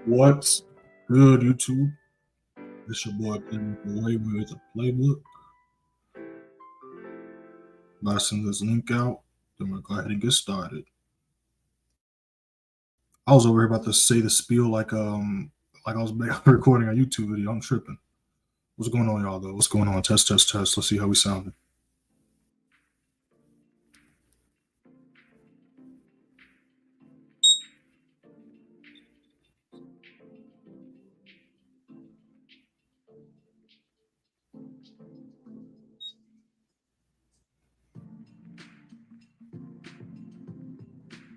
What's good, YouTube? It's your boy playing away with a playbook. About to send this link out. Then we'll go ahead and get started. I was over here about to say the spiel like I was recording a YouTube video. I'm tripping. What's going on, y'all? Though, what's going on? Test. Let's see how we sounding.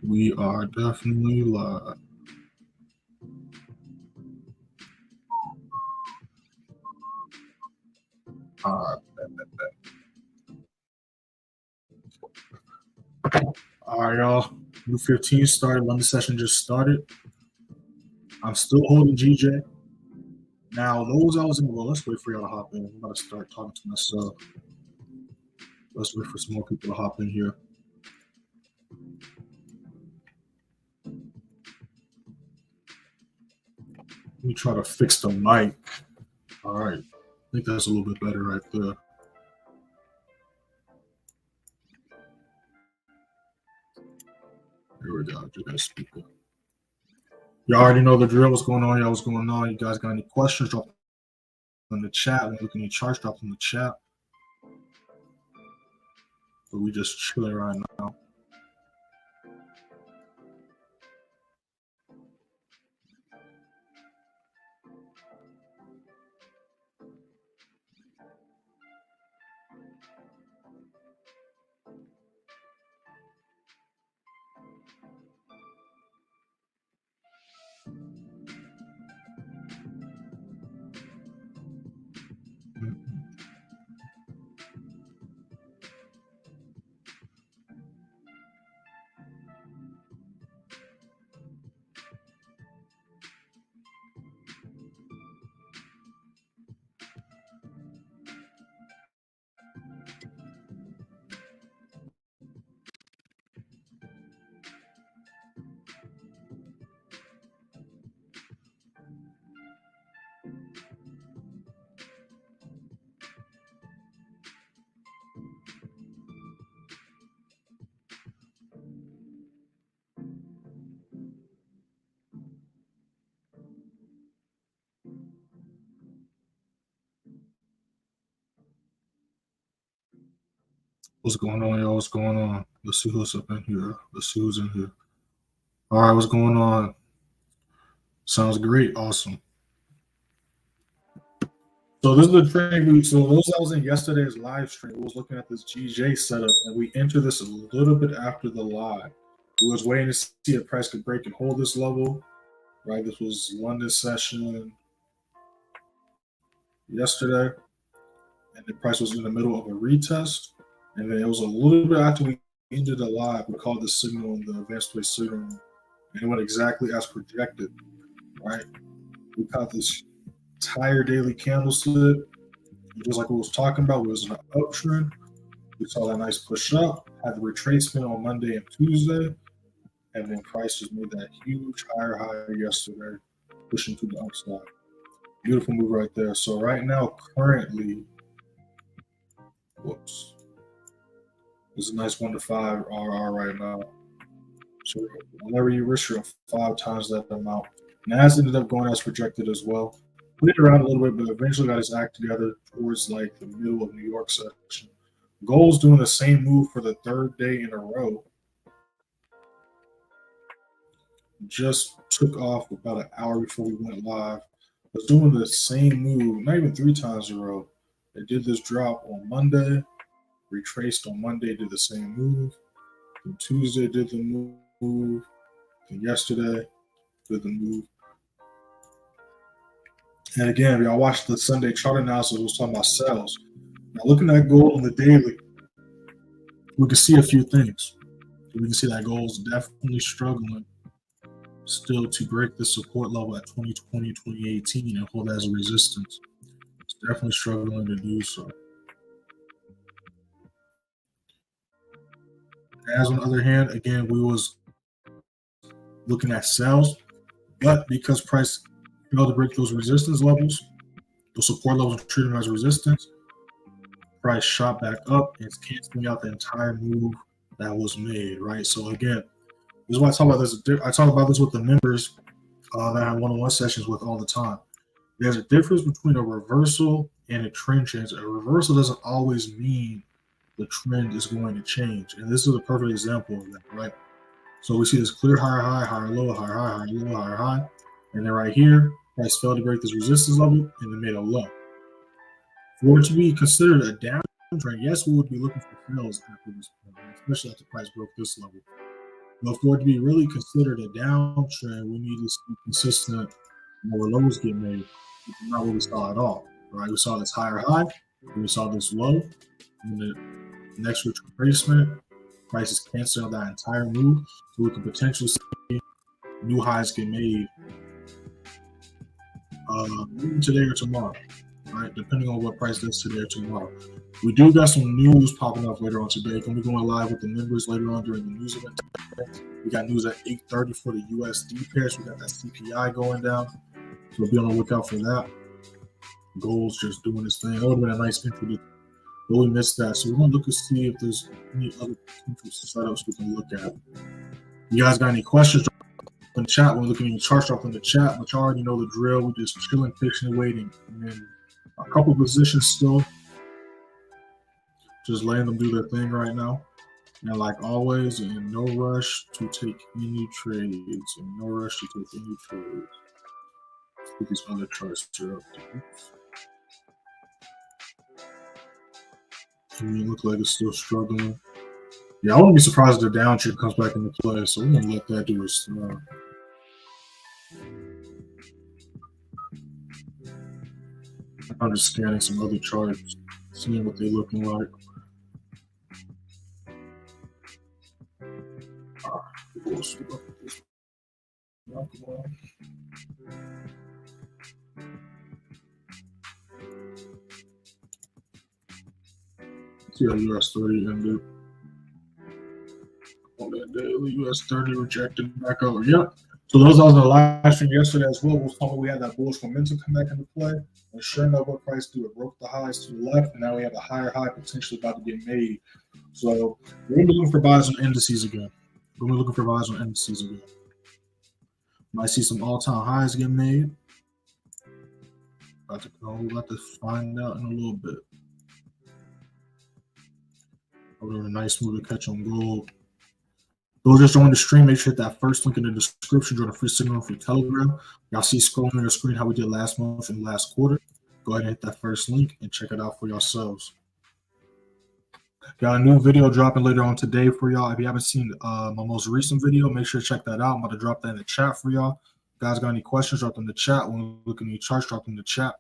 We are definitely live. All right, y'all. New 15 started. London session just started. I'm still holding GJ. Now, those I was in. Well, let's wait for y'all to hop in. I'm about to start talking to myself. Let's wait for some more people to hop in here. Let me try to fix the mic. All right. I think that's a little bit better right there. Here we go. Just got speaker. Y'all already know the drill. What's going on, y'all? What's going on? You guys got any questions? Drop in the chat. When looking at charts, drop in the chat. But we just chilling right now. What's going on, y'all? What's going on? Let's see who's up in here. Let's see who's in here. All right, what's going on? Sounds great. Awesome. So this is the trading week. So those that was in yesterday's live stream, we was looking at this GJ setup, and we entered this a little bit after the live. We was waiting to see if price could break and hold this level. Right, this was London session yesterday, and the price was in the middle of a retest. And then it was a little bit after we ended the live, we called the signal in the advanced play signal, and it went exactly as projected. Right, we caught this entire daily candlestick, just like we was talking about. It was an uptrend. We saw that nice push up, had the retracement on Monday and Tuesday, and then price just made that huge higher high yesterday, pushing to the upside. Beautiful move right there. So right now, currently, whoops, this is a nice 1 to 5 RR right now. So whenever you risk your 5 times that amount, NAS ended up going as projected as well. Played around a little bit, but eventually got his act together towards like the middle of New York section. Gold's doing the same move for the third day in a row. Just took off about an hour before we went live. Was doing the same move, not even 3 times in a row. They did this drop on Monday, retraced on Monday, did the same move. And Tuesday did the move. And yesterday did the move. And again, if y'all watched the Sunday chart analysis, was talking about sales. Now looking at gold on the daily, we can see a few things. We can see that gold is definitely struggling still to break the support level at 2020, 2018 and hold as a resistance. It's definitely struggling to do so. As on the other hand, again, we was looking at sales. But because price failed to break those resistance levels, those support levels are treated as resistance, price shot back up and it's canceling out the entire move that was made, right? So again, this is why I talk about this. I talk about this with the members that I have one-on-one sessions with all the time. There's a difference between a reversal and a trend change. A reversal doesn't always mean the trend is going to change. And this is a perfect example of that, right? So we see this clear higher high, higher low, higher high, higher low, higher high. And then right here, price failed to break this resistance level and then made a low. For it to be considered a downtrend, yes, we would be looking for sales after this point, especially after price broke this level. But for it to be really considered a downtrend, we need to see consistent more lows get made, which is not what we saw at all, right? We saw this higher high, and we saw this low, and the next retracement, prices cancel out that entire move, so we could potentially see new highs get made maybe today or tomorrow, right? Depending on what price does today or tomorrow. We do got some news popping up later on today. Gonna be going live with the members later on during the news event. We got news at 8:30 for the USD pairs. We got that CPI going down, so be on the lookout for that. Gold's just doing this thing. That would have been a nice entry, but we missed that. So we're gonna look and see if there's any other potential setups we can look at. You guys got any questions? In the chat, we're looking at the charts up in the chat, but you already know the drill. We're just chilling, patiently waiting, and then a couple positions still. Just letting them do their thing right now. And like always, in no rush to take any trades. In no rush to take any trades. Let's put these other charts up. It looks like it's still struggling. Yeah, I wouldn't be surprised if the downtrend comes back into play, so we're gonna let that do its thing. I'm just scanning some other charts, seeing what they're looking like. See how US30 ended on that daily. US30 rejected back over. Yep. So those are the live stream yesterday as well. We had that bullish momentum come back into play. And sure enough, what price do? It broke the highs to the left, and now we have a higher high potentially about to get made. So we're going to be looking for buys on indices again. We're going to be looking for buys on indices again. Might see some all-time highs get made. We'll have to find out in a little bit. Over a nice move to catch on gold. Those just joined the stream, make sure to hit that first link in the description. Join a free signal for Telegram. Y'all see scrolling on your screen how we did last month and last quarter. Go ahead and hit that first link and check it out for yourselves. Got a new video dropping later on today for y'all. If you haven't seen my most recent video, make sure to check that out. I'm about to drop that in the chat for y'all. If you guys got any questions, drop them in the chat. When we look at any charts, drop them in the chat.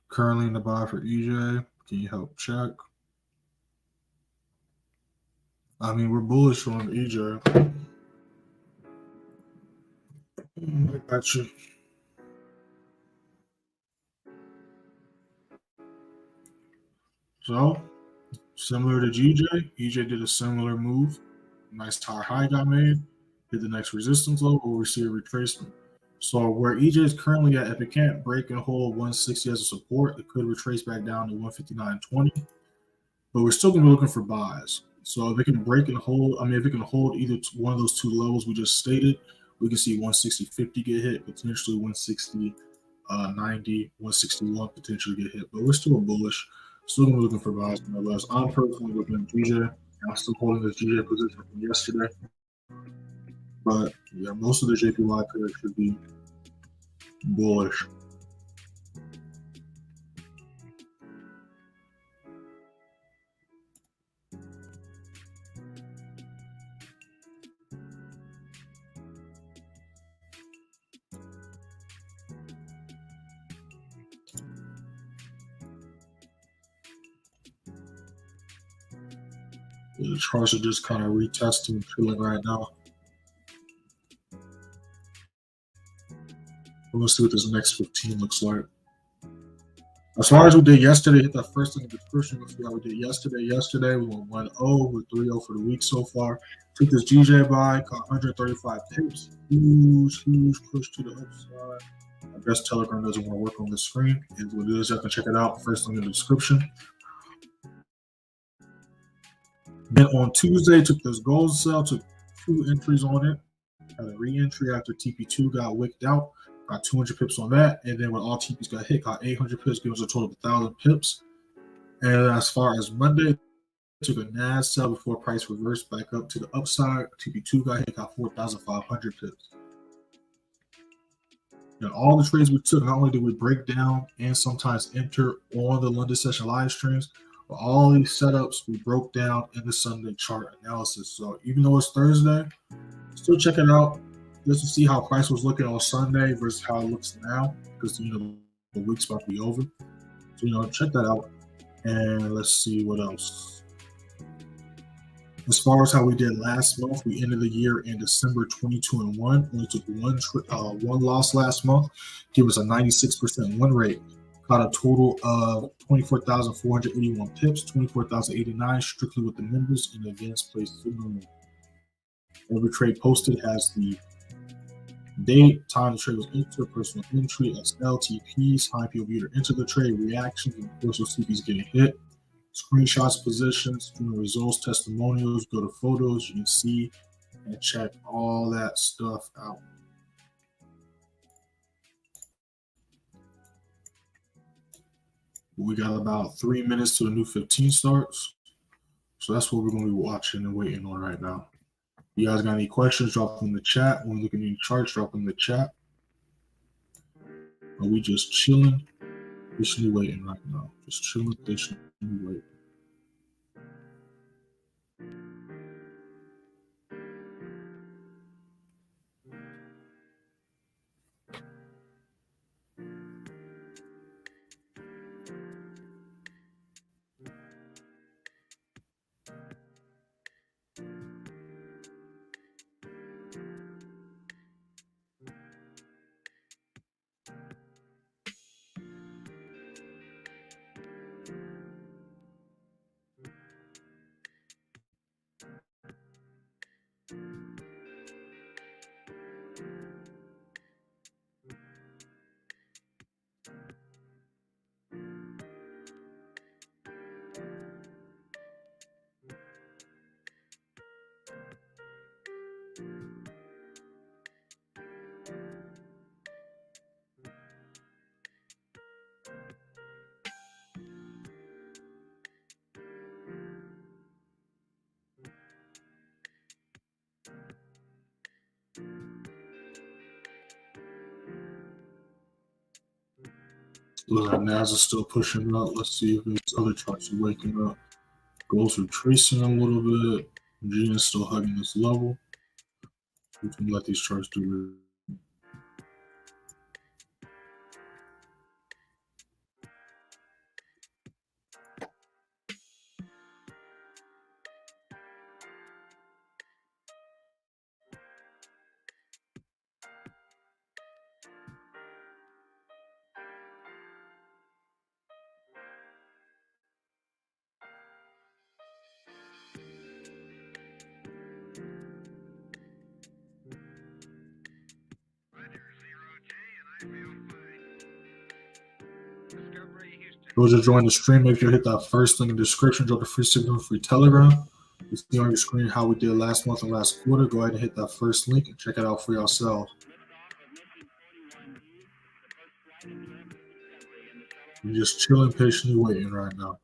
Currently in the buy for EJ. Can you help check? I mean, we're bullish on EJ. I got you. So, similar to EJ did a similar move. Nice higher high got made. Hit the next resistance level, or we see a retracement. So where EJ is currently at, if it can't break and hold 160 as a support, it could retrace back down to 159.20. But we're still going to be looking for buys. So if it can break and hold, if it can hold either one of those two levels we just stated, we can see 160.50 get hit, potentially 160.90, 161 potentially get hit. But we're still bullish. Still going to be looking for buys nonetheless. I'm personally looking at GJ. I'm still holding this GJ position from yesterday. But yeah, most of the JPY pair should be bullish. The charts are just kind of retesting, chilling right now. Let's see what this next 15 looks like. As far as we did yesterday, hit that first in the description. Let's see how we did yesterday. Yesterday, we went 1-0 with 3-0 for the week so far. Took this GBPJPY, caught 135 pips. Huge push to the upside. I guess Telegram doesn't want to work on the screen. It's what it is. You have to check it out. First link in the description. Then on Tuesday, took this gold sell, took 2 entries on it. Had a re-entry after TP2 got wicked out. Got 200 pips on that. And then when all TPs got hit, got 800 pips, giving us a total of 1,000 pips. And as far as Monday, took a NAS sell before price reversed back up to the upside. TP2 got hit, got 4,500 pips. And all the trades we took, not only did we break down and sometimes enter on the London session live streams, but all these setups we broke down in the Sunday chart analysis. So even though it's Thursday, still check it out just to see how price was looking on Sunday versus how it looks now, because the week's about to be over. So check that out. And let's see what else. As far as how we did last month, we ended the year in December 22-1. Only took one loss last month, give us a 96% win rate. Got a total of 24,481 pips, 24,089 strictly with the members in advanced place signal. Every trade posted has the date, time the trade was entered, personal entry, SL, TPs, time people either enter the trade, reactions, and of course those TPs getting hit. Screenshots, positions, results, testimonials, go to photos, you can see and check all that stuff out. We got about 3 minutes to the new 15 starts. So that's what we're going to be watching and waiting on right now. You guys got any questions, drop them in the chat. When you look at any charts, drop them in the chat. Are we just chilling? Patiently waiting right now. Just chilling, patiently waiting. Look like NAS is still pushing up. Let's see if these other charts are waking up. Gold's retracing a little bit. G is still hugging this level. We can let these charts do it. Those who join the stream, make sure you hit that first link in the description, drop the free signal, free Telegram. You see on your screen how we did last month and last quarter. Go ahead and hit that first link and check it out for yourself. We're just chilling, patiently waiting right now.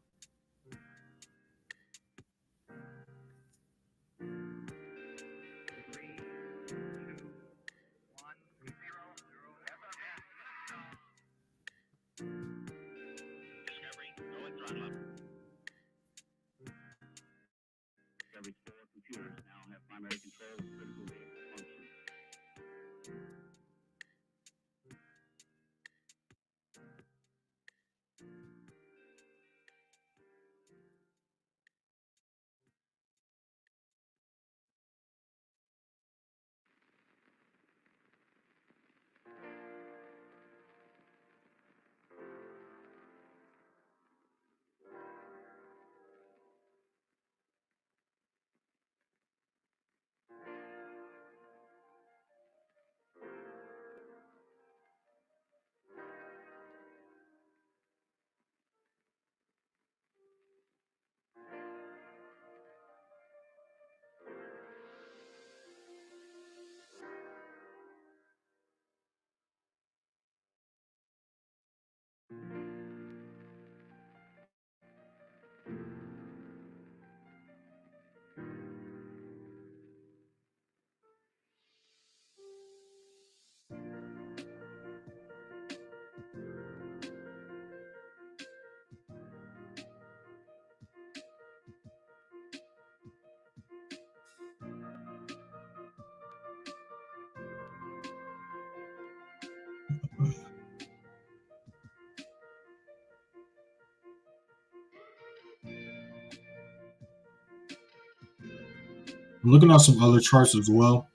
I'm looking at some other charts as well.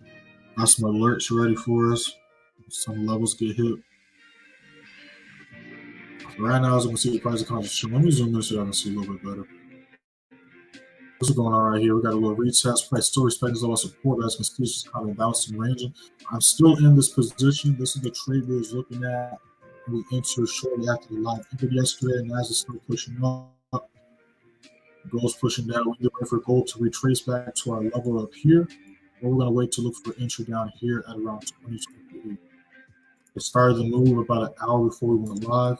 Got some alerts ready for us. Some levels get hit. Right now, as you can see, the price of concentration. Let me zoom in so y'all can see a little bit better. What's going on right here? We got a little retest. Price still respecting this level of support. As you can see, it's just kind of bouncing, ranging. I'm still in this position. This is the trade we was looking at. We entered shortly after the live ended yesterday, and as it's still pushing up, gold's pushing down. We're waiting for gold to retrace back to our level up here. Or we're going to wait to look for entry down here at around 2028. It started the move about an hour before we went live.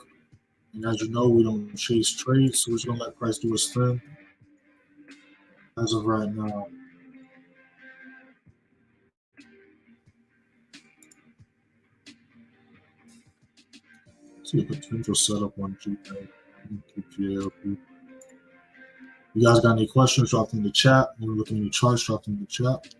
And as you know, we don't chase trades, so we're just going to let price do its thing as of right now. See a potential setup on GBPJPY. You guys got any questions? Drop them in the chat. When we're looking at the charts, drop them in the chat.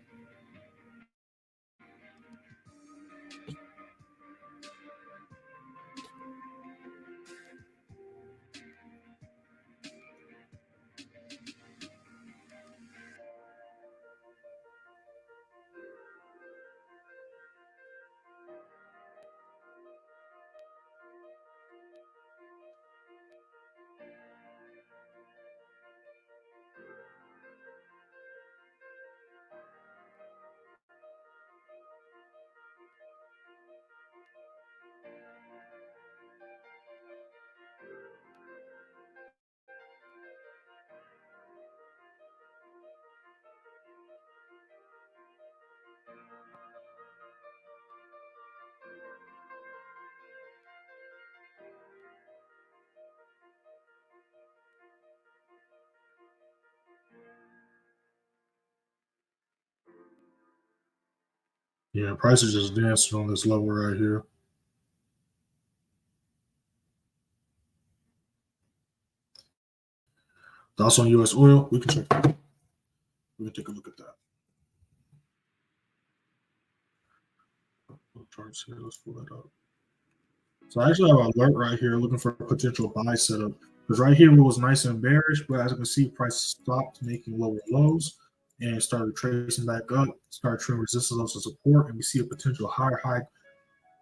Yeah, price is just dancing on this level right here. Thoughts on US oil? We can check that. We can take a look at that. Charts here. Let's pull that up. So I actually have an alert right here looking for a potential buy setup. Because right here it was nice and bearish, but as you can see, price stopped making lower lows and started tracing back up, started trimming resistance levels of support, and we see a potential higher high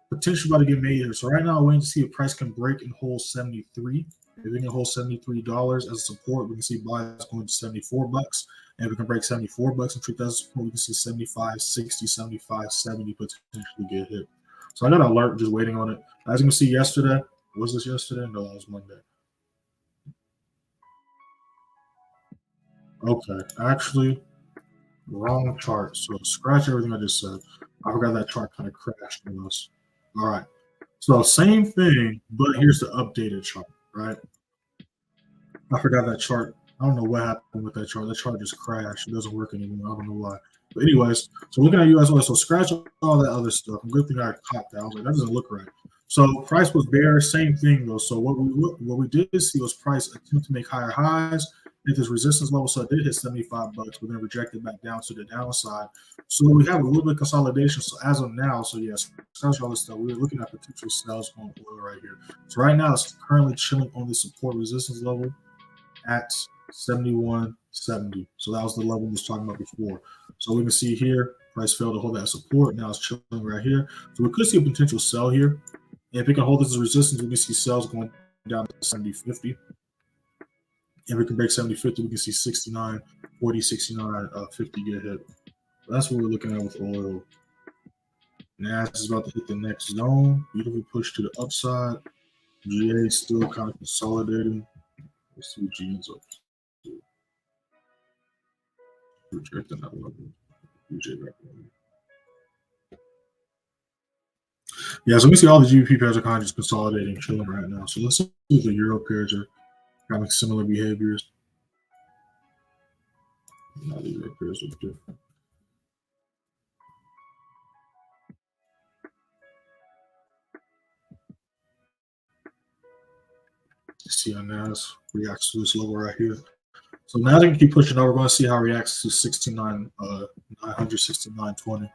potential about to get made here. So right now, I'm waiting to see if price can break and hold 73. If we can hold $73 as a support, we can see buys going to 74 bucks. And if we can break 74 bucks and treat that as support, we can see 75, 60, 75, 70 potentially get hit. So I got an alert just waiting on it. As you can see yesterday, was this yesterday? No, that was Monday. Okay, actually, wrong chart. So scratch everything I just said. I forgot that chart kind of crashed on us. All right. So same thing, but here's the updated chart, right? I forgot that chart. I don't know what happened with that chart. That chart just crashed. It doesn't work anymore. I don't know why. But anyways, so looking at US oil, so scratch all that other stuff. Good thing I caught that. I was like, that doesn't look right. So price was there, same thing though. So what we did see was price attempt to make higher highs, hit this resistance level. So it did hit 75 bucks, but then rejected back down to the downside. So we have a little bit of consolidation. So as of now, so yes, scratch all this stuff. We're looking at potential sales on oil right here. So right now it's currently chilling on the support resistance level at 71.70. So that was the level we was talking about before. So we can see here, price failed to hold that support. Now it's chilling right here. So we could see a potential sell here. And if it can hold this as resistance, we can see sales going down to 70.50. If we can break 70.50, we can see 69, 40, 69, 50 get hit. That's what we're looking at with oil. NAS is about to hit the next zone. Beautiful push to the upside. GA still kind of consolidating. Let's see what G ends up. Rejecting that level. Yeah, so we see all the GBP pairs are kind of just consolidating, chilling right now. So let's see if the Euro pairs are having similar behaviors. Now the Euro pairs are different. See how NAS reacts to this level right here. So now they can keep pushing over. We're going to see how it reacts to 69, 900, 69.20.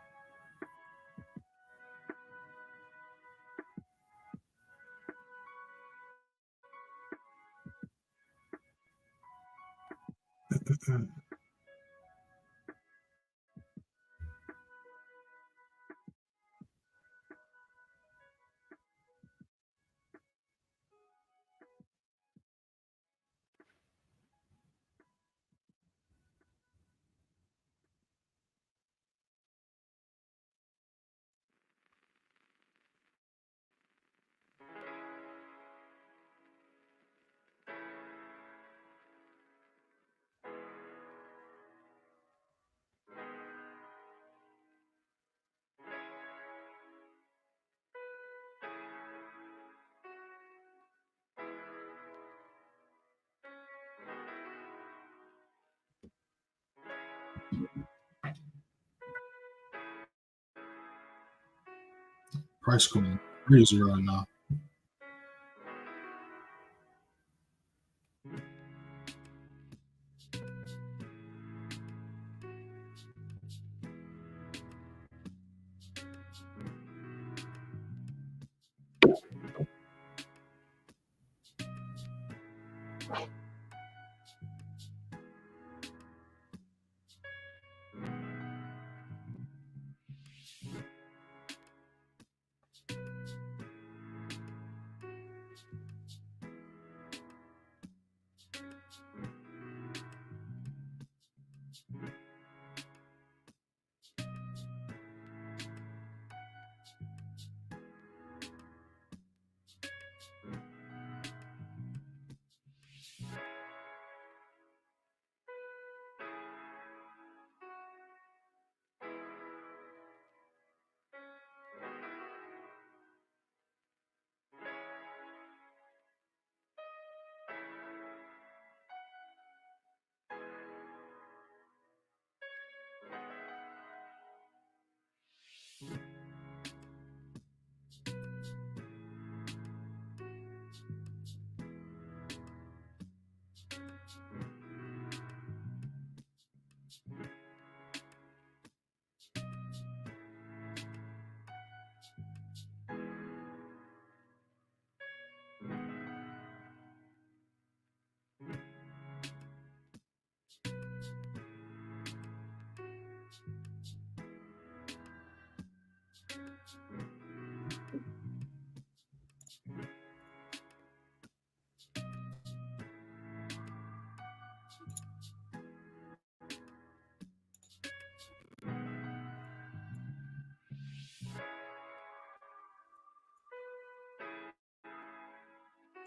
Price going crazy right now.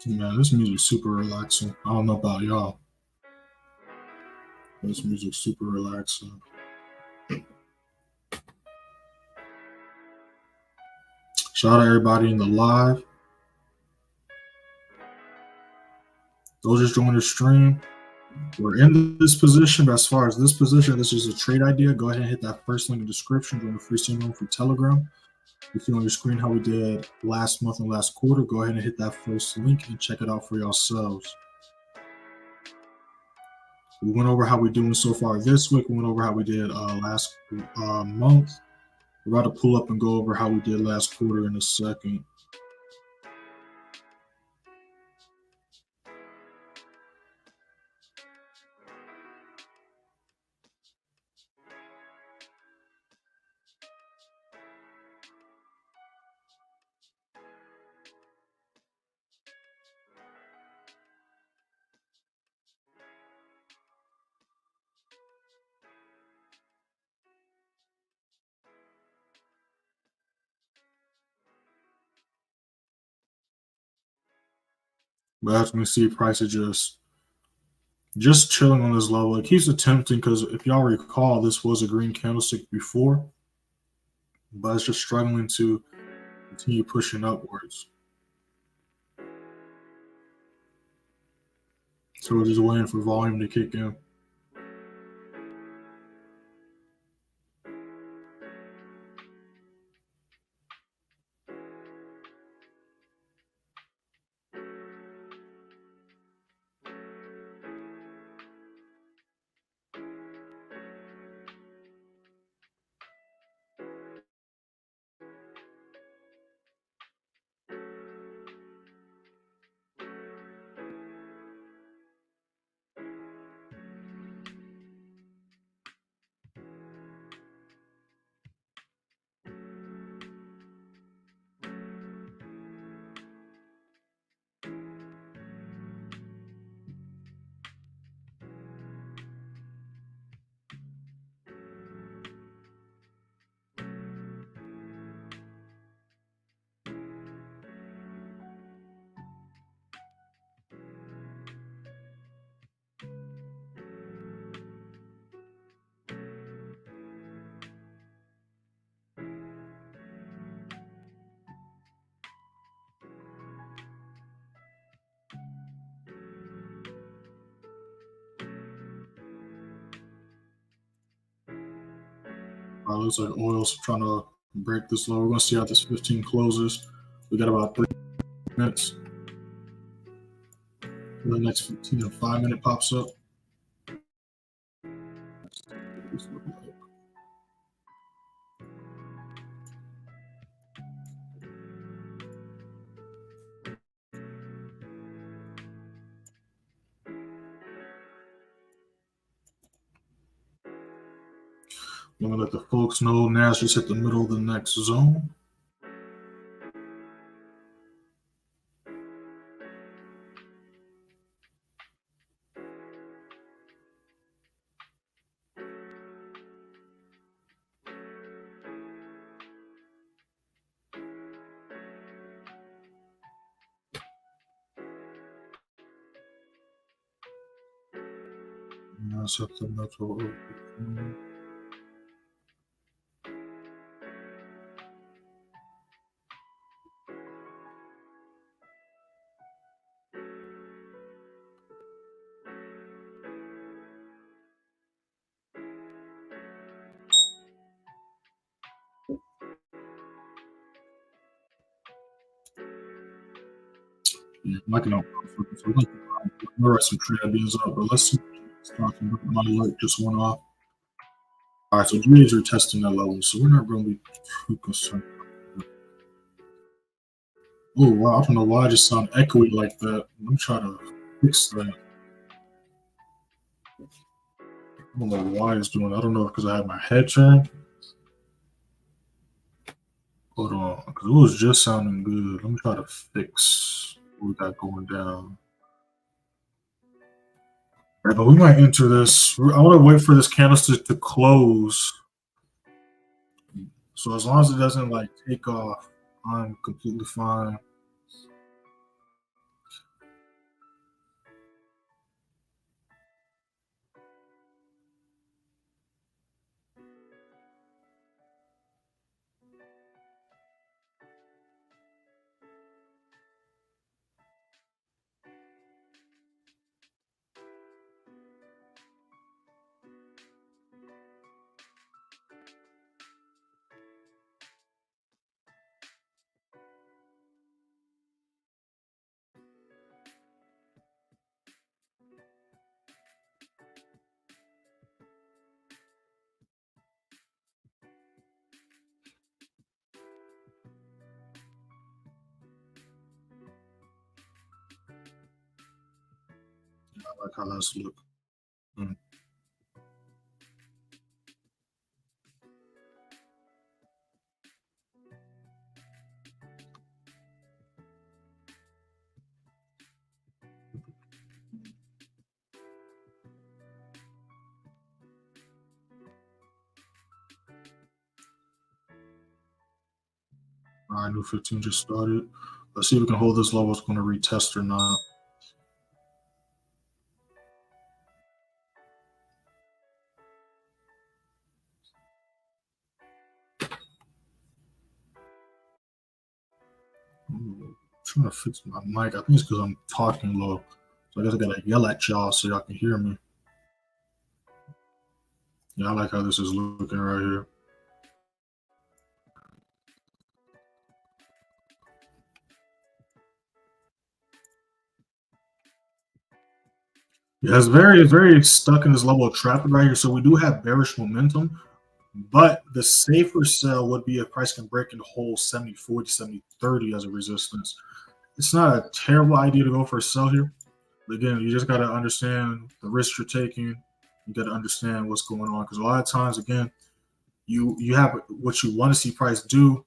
Man, this music is super relaxing. I don't know about y'all. This music's super relaxing. Shout out everybody in the live. Those just joined the stream. We're in this position, but as far as this position, this is a trade idea. Go ahead and hit that first link in the description. Join the free room for Telegram. You see on your screen how we did last month and last quarter. Go ahead and hit that first link and check it out for yourselves. We went over how we're doing so far this week. We went over how we did last month. We're about to pull up and go over how we did last quarter in a second. But as we can see, price is just chilling on this level. It keeps attempting because if y'all recall, this was a green candlestick before, but it's just struggling to continue pushing upwards. So we're just waiting for volume to kick in. Looks like oil's trying to break this low. We're going to see how this 15 closes. We got about 3 minutes. The next 15 and 5-minute pops up. I'm going to let the folks know NAS just hit the middle of the next zone. NAS hit the middle. Yeah, like an so we'll write some trade ideas up, but let's see. My alert just went off. All right, so GBPJPY are testing that level, so we're not going to be too concerned. Oh wow, I don't know why I just sound echoey like that. Let me try to fix that. I don't know why it's doing that. I don't know if because I have my head turned. Hold on, because it was just sounding good. Let me try to fix what we got going down. Right, but we might enter this. I want to wait for this candlestick to close. So as long as it doesn't like take off, I'm completely fine. I like how that's look. Mm. All right, new 15 just started. Let's see if we can hold this level. It's going to retest or not. I'm trying to fix my mic. I think it's because I'm talking low. So I guess I gotta yell at y'all so y'all can hear me. Yeah, I like how this is looking right here. Yeah, it's very stuck in this level of traffic right here. So we do have bearish momentum, but the safer sell would be if price can break and hold 70-40, 70-30 as a resistance. It's not a terrible idea to go for a sell here. But again, you just got to understand the risk you're taking. You got to understand what's going on because a lot of times, again, you have what you want to see price do,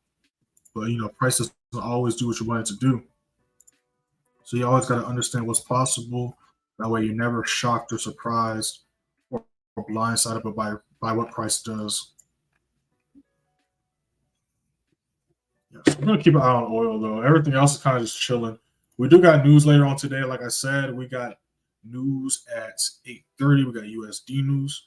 but price doesn't always do what you want it to do. So you always got to understand what's possible. That way, you're never shocked or surprised or blindsided by what price does. Yeah, so we're gonna keep an eye on oil though. Everything else is kind of just chilling. We do got news later on today. Like I said, we got news at 8:30. We got USD news.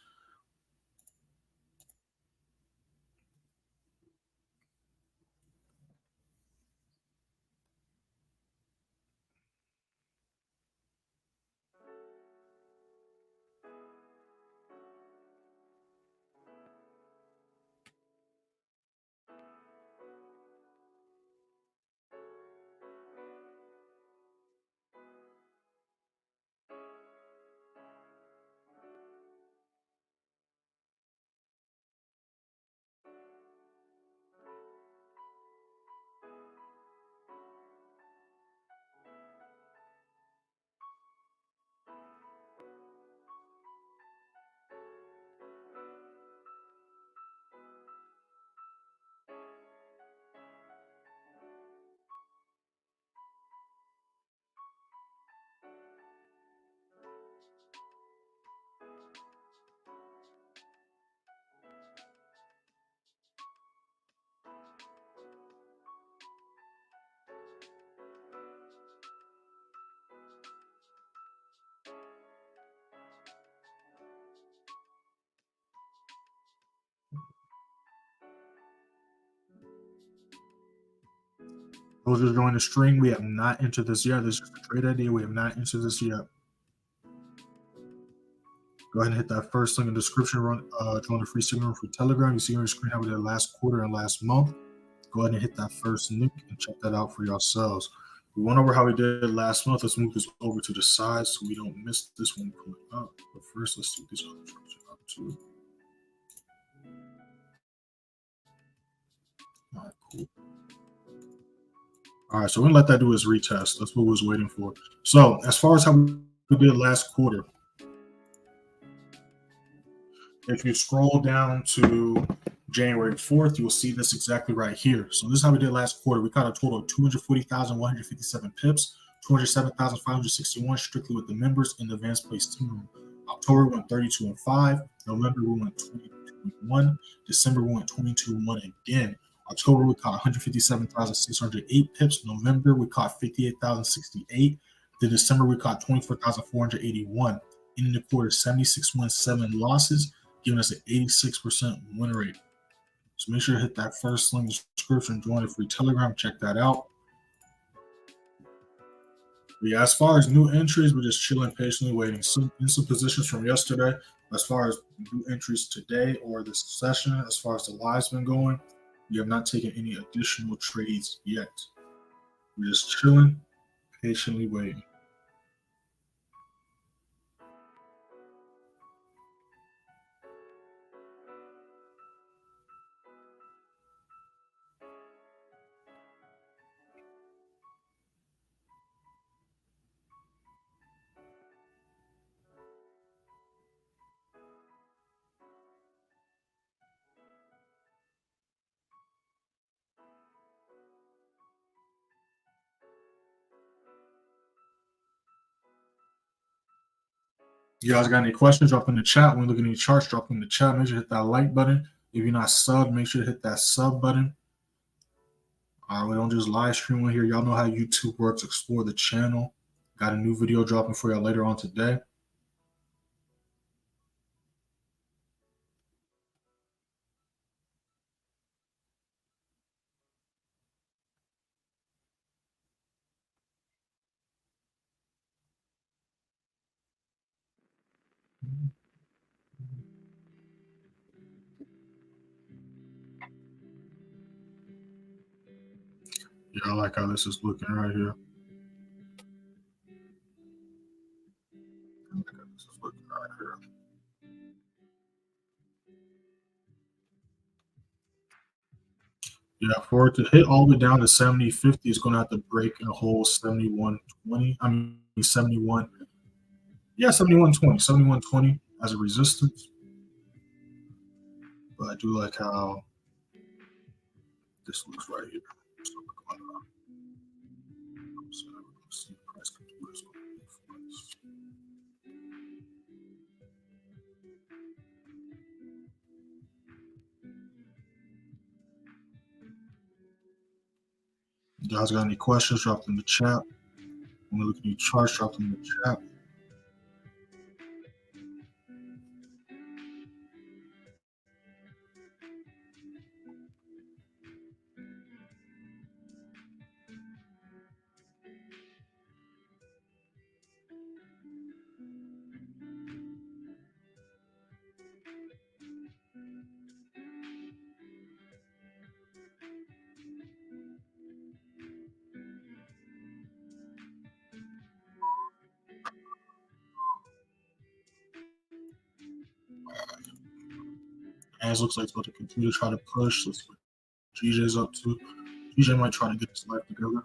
Those just joined the stream. We have not entered this yet. This is just a trade idea. We have not entered this yet. Go ahead and hit that first link in the description. Join the free signal for Telegram. You see on your screen how we did last quarter and last month. Go ahead and hit that first link and check that out for yourselves. We went over how we did last month. Let's move this over to the side so we don't miss this one pulling up. But first, let's see this other up too. All right, cool. All right, so we're gonna let that do his retest. That's what we was waiting for. So as far as how we did last quarter, if you scroll down to January 4th, you will see this exactly right here. So this is how we did last quarter. We caught a total of 240,157 pips, 207,561 strictly with the members in the advanced place team room. October we went 32 and 5. November we went 22 and 1. December we went 22 and 1 again. October we caught 157,608 pips. November we caught 58,068. Then December we caught 24,481. In the quarter, 76 wins, 7 losses, giving us an 86% win rate. So make sure to hit that first link in the description, join the free Telegram, check that out. But yeah, as far as new entries, we're just chilling patiently, waiting. In some positions from yesterday, as far as new entries today or this session, as far as the live's been going, we have not taken any additional trades yet. We're just chilling, patiently waiting. You guys got any questions? Drop in the chat. When we look at any charts, drop in the chat. Make sure to hit that like button. If you're not subbed, make sure to hit that sub button. We don't just live stream on here. Y'all know how YouTube works. Explore the channel. Got a new video dropping for y'all later on today. Yeah, I like how this is looking right here. I like how this is looking right here. Yeah, for it to hit all the way down to 70.50, it's going to have to break a whole 71.20. I mean, 71. Yeah, 71.20. 71.20 as a resistance. But I do like how this looks right here. So we're going to see price controllers. You guys got any questions? Drop them in the chat. When we look at any charts, drop them in the chat. And it looks like it's going to continue to try to push. Let's see what GJ's up to. GJ might try to get his life together.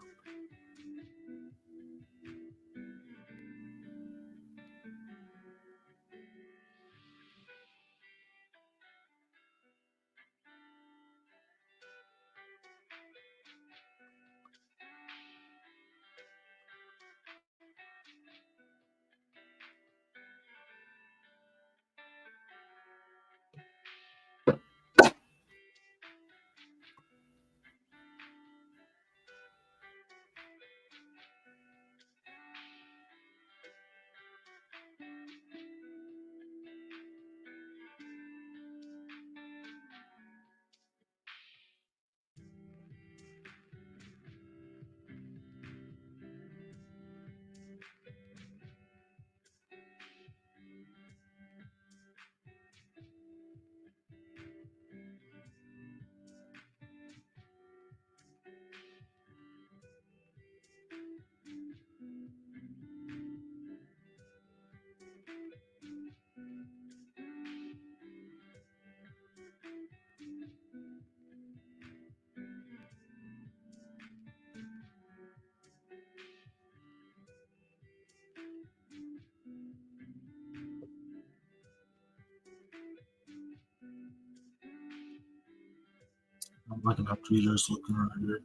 I'm liking how TJ's looking right here.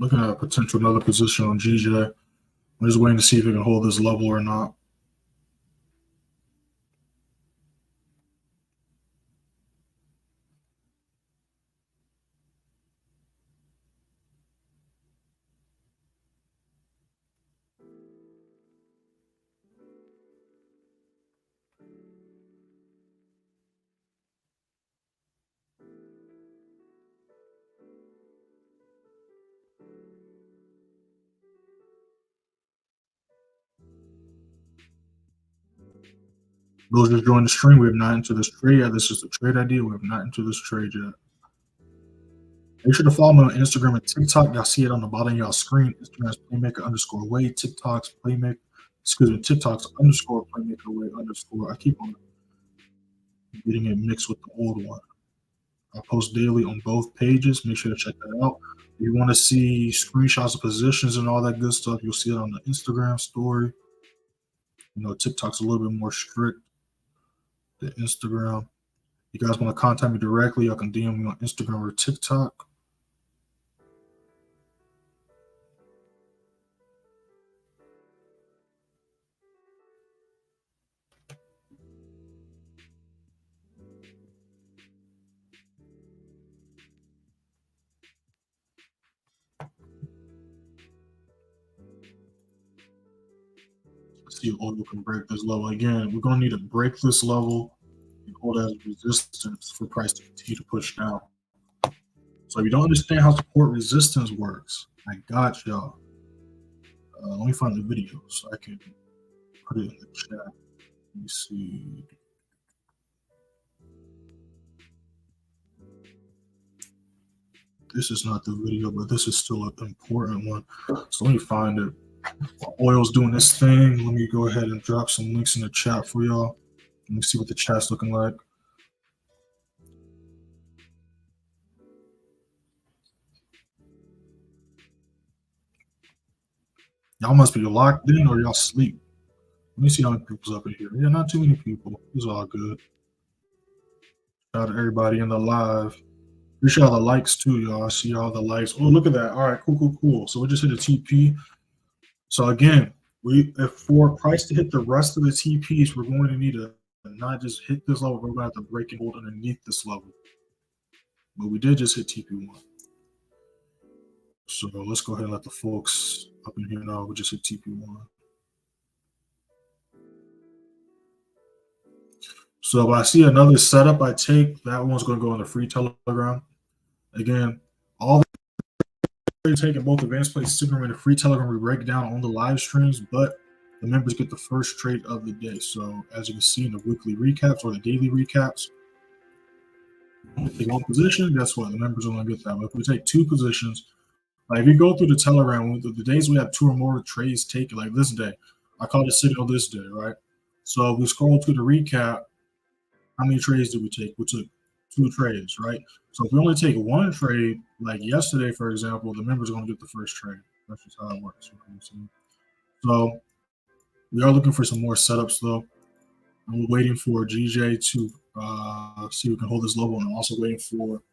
Looking at a potential another position on GJ. I'm just waiting to see if it can hold this level or not. Those just joined the stream. We have not entered this trade yet. This is the trade idea. We have not entered this trade yet. Make sure to follow me on Instagram and TikTok. Y'all see it on the bottom of y'all screen. Instagram's playmaker_way. TikTok's playmaker. Excuse me. TikTok's _playmaker_way_. I keep on getting it mixed with the old one. I post daily on both pages. Make sure to check that out. If you want to see screenshots of positions and all that good stuff, you'll see it on the Instagram story. You know, TikTok's a little bit more strict than Instagram. If you guys want to contact me directly, y'all can DM me on Instagram or TikTok. Let's see if oil can break this level. Again, we're going to need to break this level and hold as resistance for price to continue to push down. So if you don't understand how support resistance works, I got y'all. Let me find the video so I can put it in the chat. Let me see. This is not the video, but this is still an important one. So let me find it. While oil's doing this thing, let me go ahead and drop some links in the chat for y'all. Let me see what the chat's looking like. Y'all must be locked in or y'all sleep. Let me see how many people's up in here. Yeah, not too many people. It's all good. Shout out to everybody in the live. Appreciate all the likes too, y'all. I see all the likes. Oh, look at that. All right, cool. So we just hit a TP. So again, if for price to hit the rest of the TPs, we're going to need to not just hit this level, we're going to have to break and hold underneath this level. But we did just hit TP1. So let's go ahead and let the folks up in here know we just hit TP1. So if I see another setup I take, that one's going to go in the free Telegram. Again, all the taking both advanced play signal and the free Telegram we break down on the live streams, but the members get the first trade of the day. So as you can see in the weekly recaps or the daily recaps, if you take one position, guess what? The members are going to get that. But if we take two positions, like if you go through the Telegram, the days we have two or more trades taken, like this day, I call it signal this day, right? So if we scroll to the recap, how many trades did we take? We took two trades, right? So if we only take one trade, like yesterday, for example, the members are going to get the first trade. That's just how it works. So we are looking for some more setups, though. And we're waiting for GJ to see if we can hold this level, and I'm also waiting for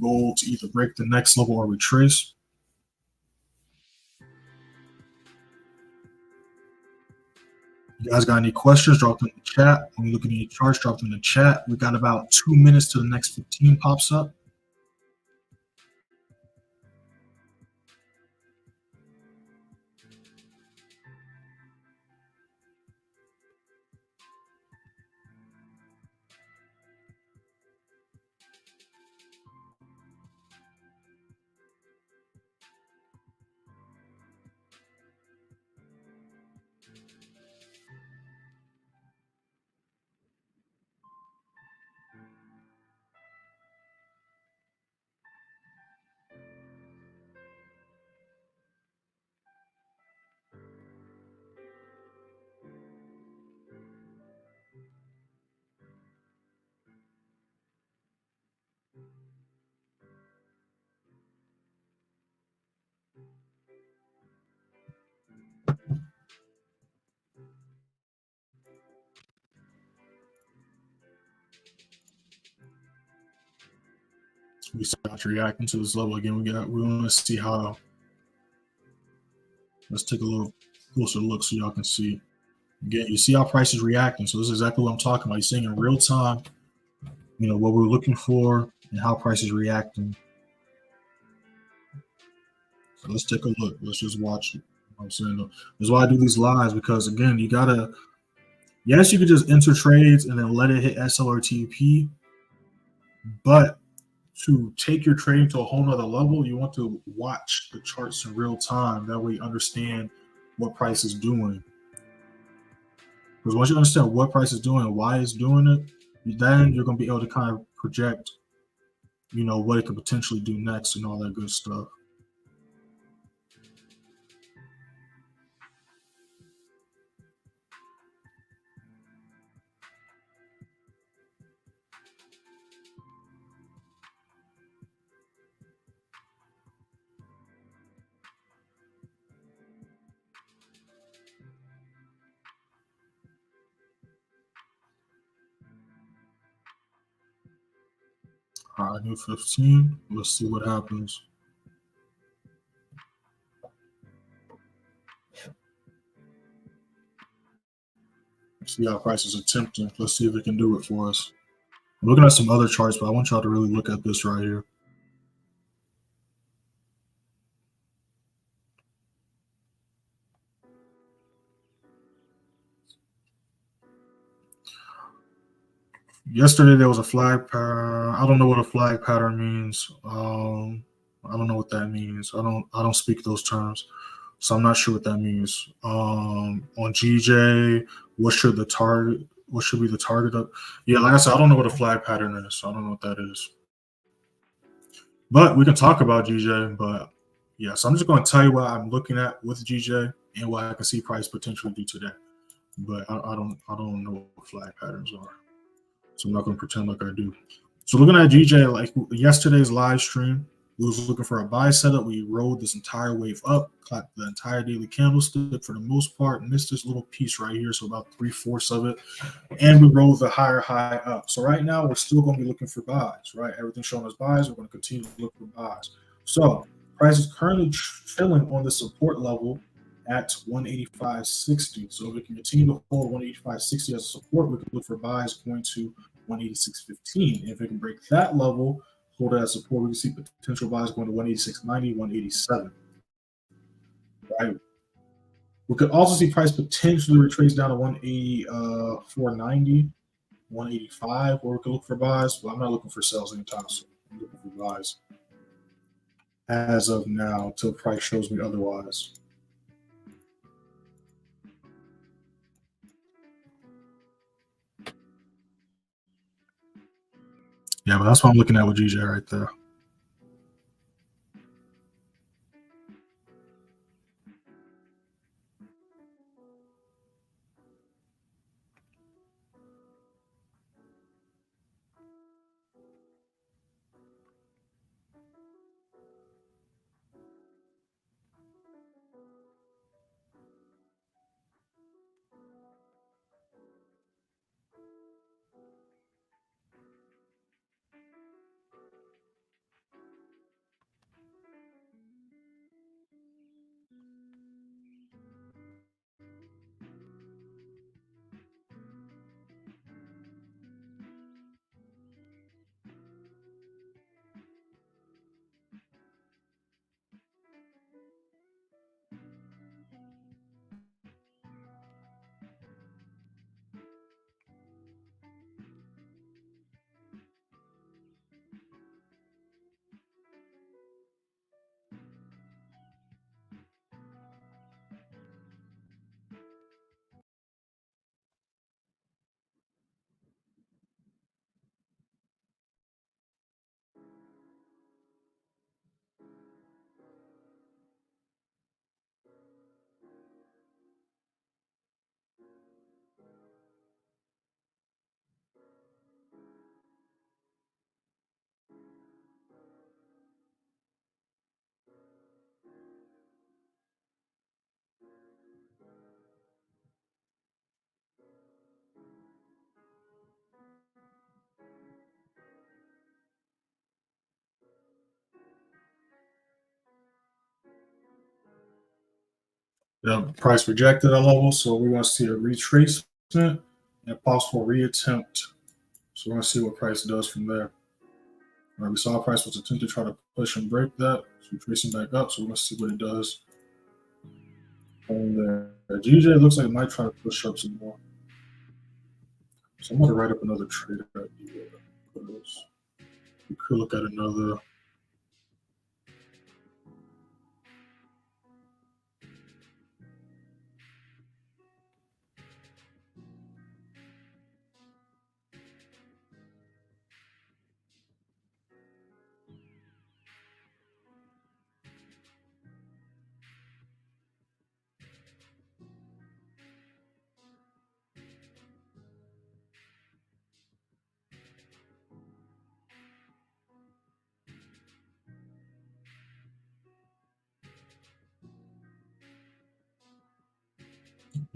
gold to either break the next level or retrace. You guys got any questions? Drop them in the chat. When you look at any charts, drop them in the chat. We got about 2 minutes to the next 15 pops up. We start reacting to this level again. We want to see how. Let's take a little closer look so y'all can see. Again, you see how price is reacting. So this is exactly what I'm talking about. You're seeing in real time, what we're looking for and how price is reacting. So let's take a look. Let's just watch it. I'm saying this is why I do these lives, because again, you gotta. Yes, you could just enter trades and then let it hit SL or TP, but to take your trading to a whole nother level, you want to watch the charts in real time. That way you understand what price is doing. Because once you understand what price is doing and why it's doing it, then you're going to be able to kind of project, what it could potentially do next and all that good stuff. All right, new 15. Let's see what happens. See how price is attempting. Let's see if it can do it for us. I'm looking at some other charts, but I want y'all to really look at this right here. Yesterday there was a flag pattern. I don't know what a flag pattern means. I don't know what that means. I don't speak those terms, so I'm not sure what that means. On GJ, what should the target? What should be the target of? Yeah, like I said, I don't know what a flag pattern is, so I don't know what that is. But we can talk about GJ. But yeah, so I'm just going to tell you what I'm looking at with GJ and what I can see price potentially do today. But I don't know what flag patterns are. So I'm not going to pretend like I do. So looking at GJ, like yesterday's live stream, we was looking for a buy setup. We rode this entire wave up, clapped the entire daily candlestick for the most part, missed this little piece right here, so about 3/4 of it, and we rode the higher high up. So right now we're still going to be looking for buys, right? Everything's showing us buys. We're going to continue to look for buys. So price is currently chilling on the support level at 185.60. So if we can continue to hold 185.60 as a support, we can look for buys going to 186.15. If it can break that level, hold it as support, we can see potential buys going to 186.90, 187. Right. We could also see price potentially retrace down to 184.90, 185, where we could look for buys. Well, I'm not looking for sales anytime soon. I'm looking for buys as of now until price shows me otherwise. Yeah, but that's what I'm looking at with GJ right there. The price rejected a level, so we want to see a retracement and possible reattempt. So we're going to see what price does from there. All right, we saw price was attempting to try to push and break that. So we're tracing back up, so we're going to see what it does. And there. GJ looks like it might try to push up some more. So I'm going to write up another trade idea. We could look at another.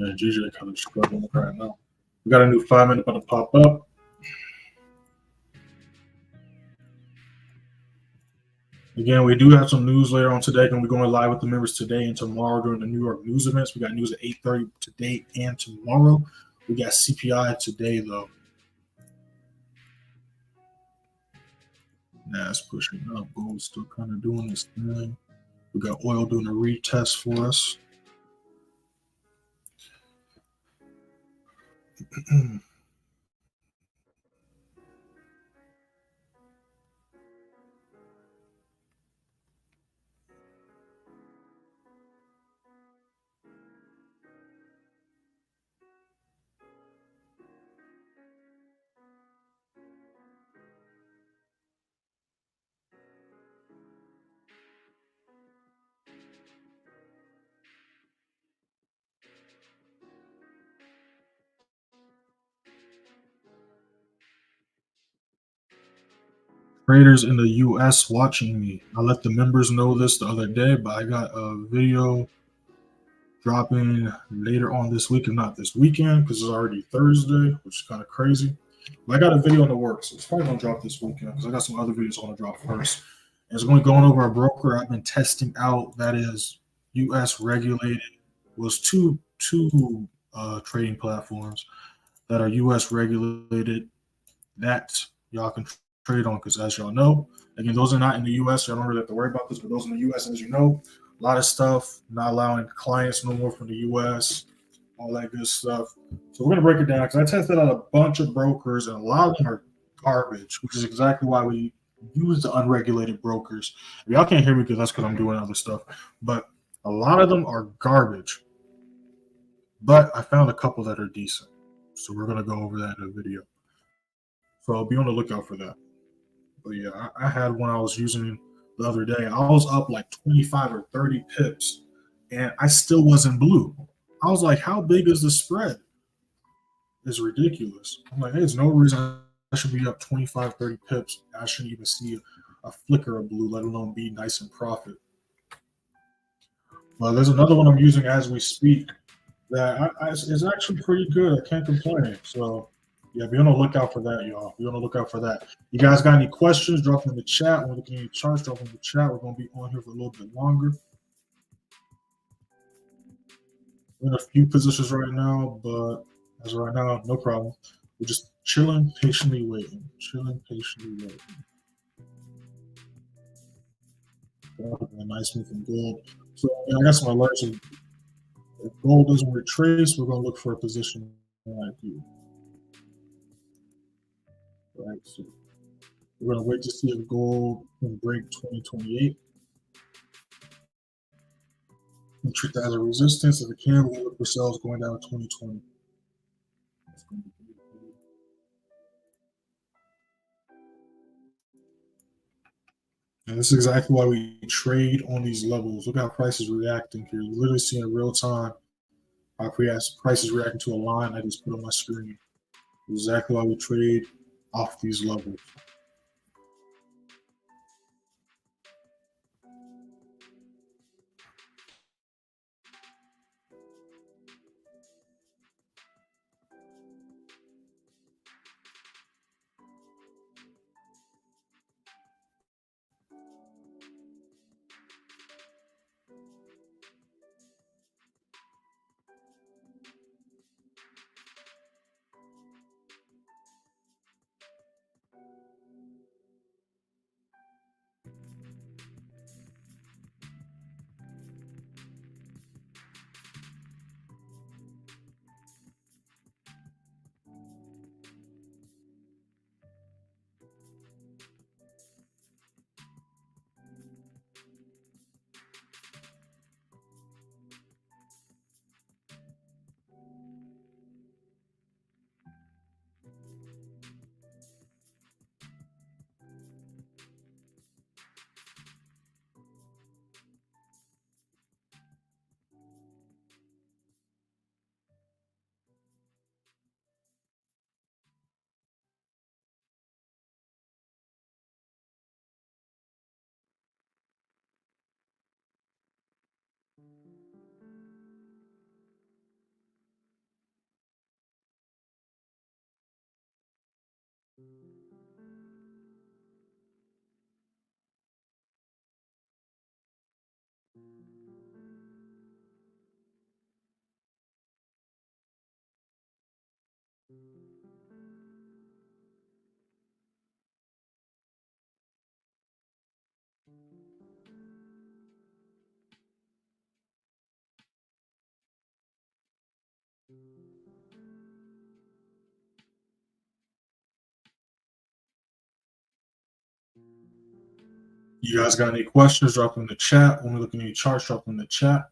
Yeah, GJ kind of struggling right now. We got a new 5-minute about to pop up. Again, we do have some news later on today. Going to be going live with the members today and tomorrow during the New York news events. We got news at 8:30 today and tomorrow. We got CPI today, though. Nas pushing up. Gold still kind of doing this thing. We got oil doing a retest for us. Traders in the US watching me. I let the members know this the other day, but I got a video dropping later on this week, if not this weekend, because it's already Thursday, which is kind of crazy. But I got a video in the works. It's probably going to drop this weekend because I got some other videos I want to drop first. And it's going to be going over a broker I've been testing out that is US regulated. Was two trading platforms that are US regulated that y'all can trade on, because as y'all know, again, those are not in the US, so I don't really have to worry about this, but those in the US, as you know, a lot of stuff, not allowing clients no more from the US, all that good stuff. So we're going to break it down because I tested out a bunch of brokers and a lot of them are garbage, which is exactly why we use the unregulated brokers. Y'all can't hear me because that's because I'm doing other stuff, but a lot of them are garbage. But I found a couple that are decent. So we're going to go over that in a video. So I'll be on the lookout for that. But yeah, I had one I was using the other day. I was up like 25 or 30 pips and I still wasn't blue. I was like, how big is the spread? It's ridiculous. I'm like, hey, there's no reason I should be up 25, 30 pips. I shouldn't even see a flicker of blue, let alone be nice and profit. Well, there's another one I'm using as we speak that is actually pretty good. I can't complain. So, yeah, be on the lookout for that, y'all. Be on the lookout for that. You guys got any questions? Drop them in the chat. We're looking at any charts. Drop them in the chat. We're going to be on here for a little bit longer. We're in a few positions right now, but as of right now, no problem. We're just chilling, patiently waiting. Chilling, patiently waiting. A nice move from gold. So, I got some alerts. If gold doesn't retrace, we're going to look for a position like you. Right, so we're going to wait to see if gold can break 2028. And treat that as a resistance. If it can, we're going to look for sales going down to 2020. And this is exactly why we trade on these levels. Look how price is reacting here. You're literally seeing in real time how price is reacting to a line I just put on my screen. Exactly why we trade off these levels. You guys got any questions? Drop them in the chat. When we look at any charts, drop them in the chat.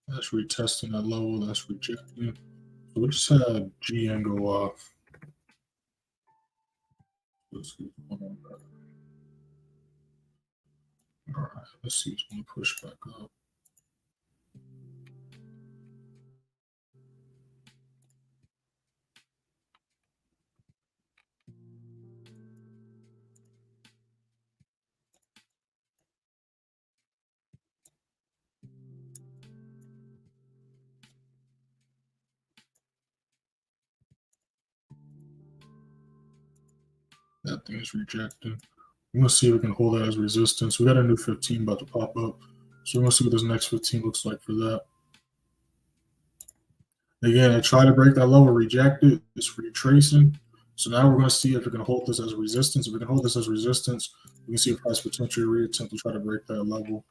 That's retesting that level. That's rejecting. So we just had GN go off. Let's see what's going on there. All right, let's see what's going to push back up. That thing is rejecting. We're going to see if we can hold that as resistance. We got a new 15 about to pop up. So we're going to see what this next 15 looks like for that. Again, I try to break that lower, reject it. It's retracing. So now we're going to see if we can hold this as resistance. If we can hold this as resistance, we can see a price potentially reattempt to try to break that level.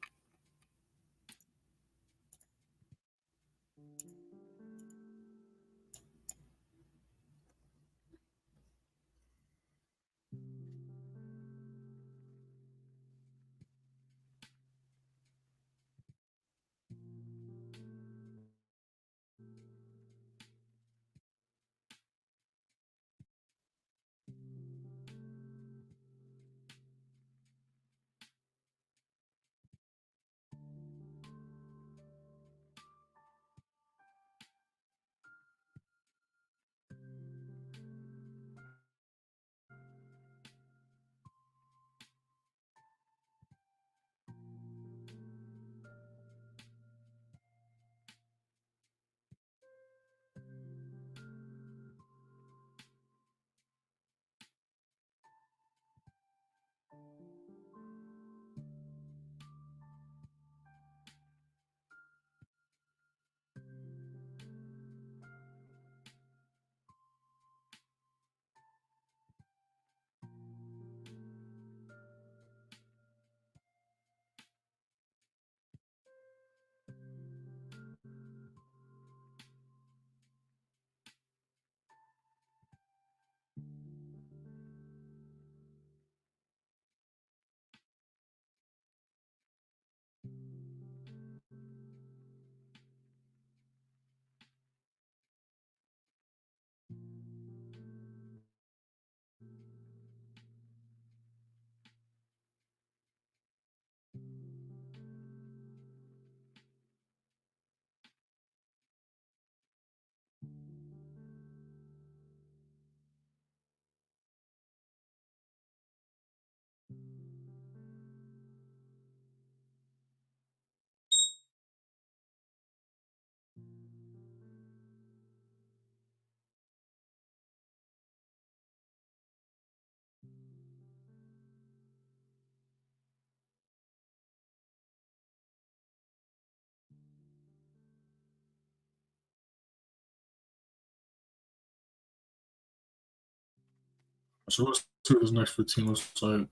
So let's see what this next 15 looks like.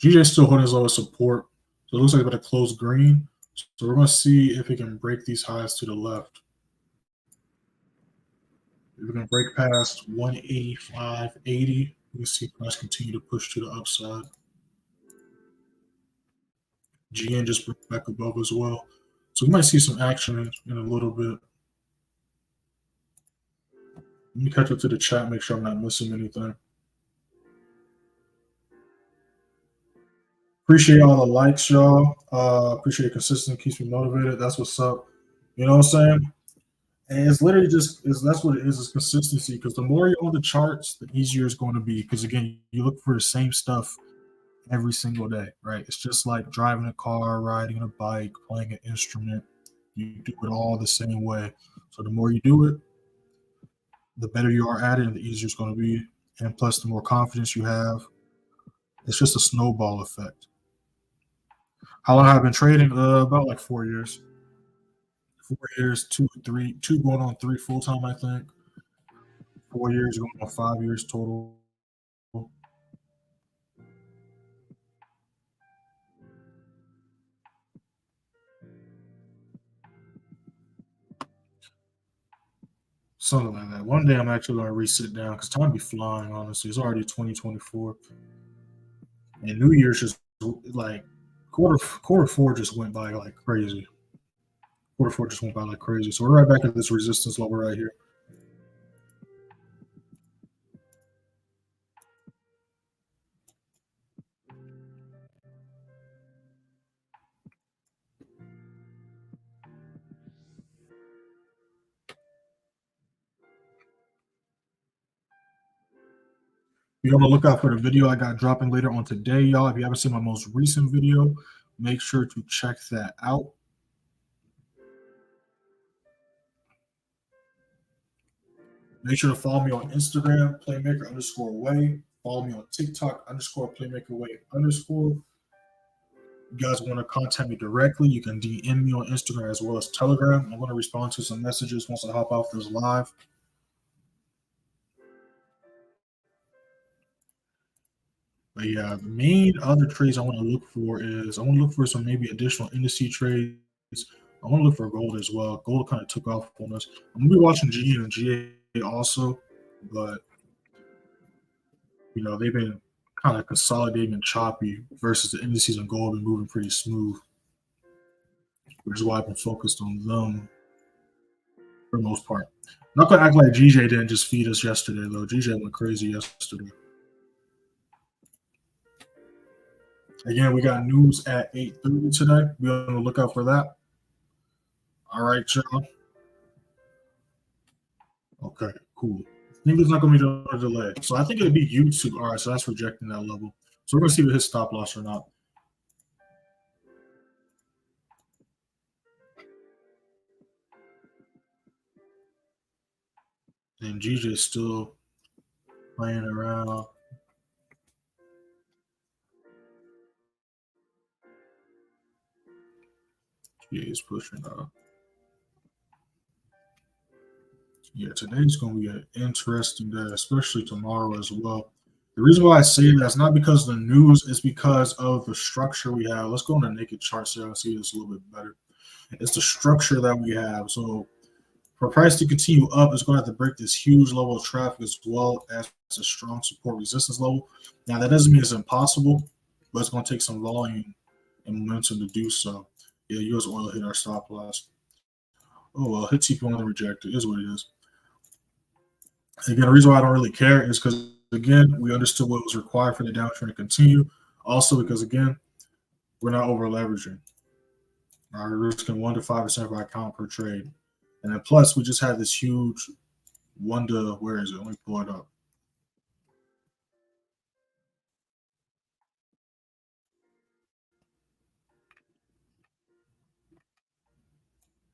GJ still holding his lowest support. So it looks like it's about to close green. So we're going to see if it can break these highs to the left. If we can break past 185.80, we can see price continue to push to the upside. GN just broke back above as well. So we might see some action in a little bit. Let me catch up to the chat, make sure I'm not missing anything. Appreciate all the likes, y'all. Appreciate consistency, keeps me motivated. That's what's up. You know what I'm saying? And it's literally that's what it is consistency. Because the more you're on the charts, the easier it's going to be. Because again, you look for the same stuff every single day, right? It's just like driving a car, riding a bike, playing an instrument. You do it all the same way. So the more you do it, the better you are at it, and the easier it's going to be. And plus, the more confidence you have, it's just a snowball effect. How long have I been trading? About like 4 years. 4 years, two going on three full time, I think. 4 years going on 5 years total. Something like that. One day I'm actually going to resit down because time be flying, honestly. It's already 2024. And New Year's just like quarter four just went by like crazy. Quarter four just went by like crazy. So we're right back at this resistance level right here. Be on the lookout for the video I got dropping later on today, y'all. If you haven't seen my most recent video, make sure to check that out. Make sure to follow me on Instagram, playmaker_way. Follow me on TikTok _playmakerway_. You guys want to contact me directly, you can DM me on Instagram as well as Telegram. I'm going to respond to some messages once I hop off this live. But yeah, the main other trades I want to look for is I want to look for some maybe additional indice trades. I want to look for gold as well. Gold kind of took off on us. I'm going to be watching GE and GA also, but they've been kind of consolidating and choppy versus the indices and gold been moving pretty smooth, which is why I've been focused on them for the most part. I'm not going to act like GJ didn't just feed us yesterday, though. GJ went crazy yesterday. Again, we got news at 8:30 today. Be on the lookout for that. All right, y'all. Okay, cool. I think there's not going to be a delay. So I think it'll be YouTube. All right, so that's rejecting that level. So we're going to see if it hits stop loss or not. And GJ is still playing around. GJ is pushing up. Yeah, today's going to be an interesting day, especially tomorrow as well. The reason why I say that is not because of the news, it's because of the structure we have. Let's go on the naked chart so I can see this a little bit better. It's the structure that we have. So for price to continue up, it's going to have to break this huge level of traffic as well as a strong support resistance level. Now, that doesn't mean it's impossible, but it's going to take some volume and momentum to do so. Yeah, US oil hit our stop loss. Oh, well, hit TP1 and rejected. It is what it is. Again, the reason why I don't really care is because, again, we understood what was required for the downtrend to continue. Also, because, again, we're not over leveraging. We're risking 1 to 5% of our account per trade. And then plus, we just had this huge where is it? Let me pull it up.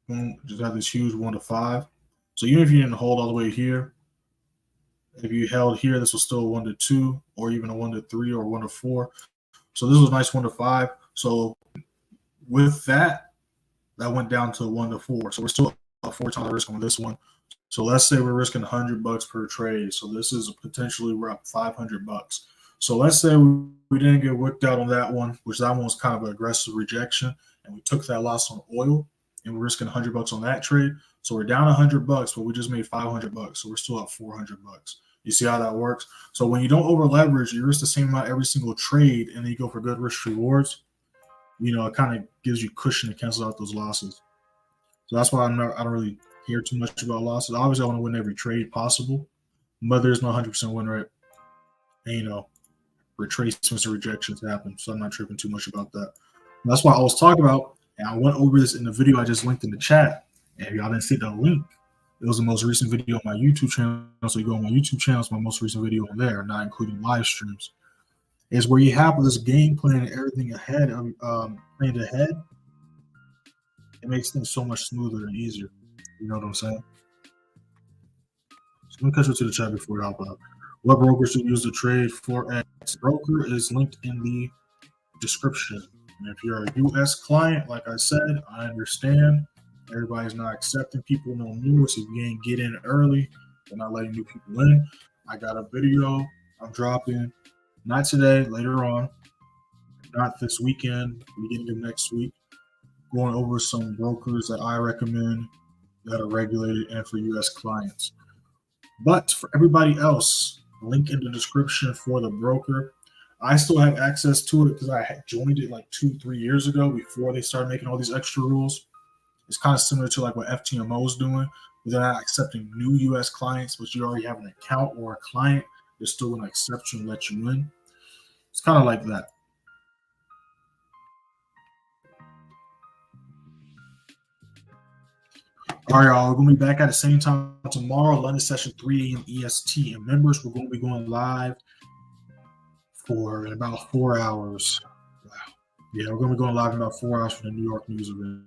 Boom, just had this huge 1 to 5. So even if you didn't hold all the way here, if you held here, this was still a 1 to 2, or even a 1 to 3 or 1 to 4. So this was a nice 1 to 5. So with that, that went down to 1 to 4. So we're still at 4 times the risk on this one. So let's say we're risking $100 per trade. So this is potentially we're up $500. So let's say we didn't get worked out on that one, which that one was kind of an aggressive rejection, and we took that loss on oil, and we're risking $100 on that trade. So we're down $100, but we just made $500. So we're still at $400. You see how that works? So when you don't over leverage, you risk the same amount every single trade, and then you go for good risk rewards. It kind of gives you cushion to cancel out those losses. So that's why I don't really care too much about losses. Obviously, I want to win every trade possible, but there's no 100% win rate. And, retracements and rejections happen, so I'm not tripping too much about that. And that's why I was talking about, and I went over this in the video I just linked in the chat. And if y'all didn't see the link, It was the most recent video on my YouTube channel. So you go on my YouTube channel, it's my most recent video on there, not including live streams. Is where you have this game plan and everything ahead of planned ahead. It makes things so much smoother and easier. You know what I'm saying? So let me cut you to the chat before I hop out. What broker should use to trade FOREX? Broker is linked in the description. And if you're a US client, like I said, I understand. Everybody's not accepting people no more. So if you ain't get in early, they're not letting new people in. I got a video I'm dropping, not today, later on, not this weekend, beginning of next week, going over some brokers that I recommend that are regulated and for US clients. But for everybody else, link in the description for the broker. I still have access to it because I had joined it like 2-3 years ago before they started making all these extra rules. It's kind of similar to like what FTMO is doing. They're not accepting new US clients, but you already have an account or a client. They're still going to accept you and let you in. It's kind of like that. All right, y'all. We're going to be back at the same time tomorrow, London session 3 a.m. EST. And members, we're going to be going live for about 4 hours. Wow. Yeah, we're going to be going live in about 4 hours for the New York news event.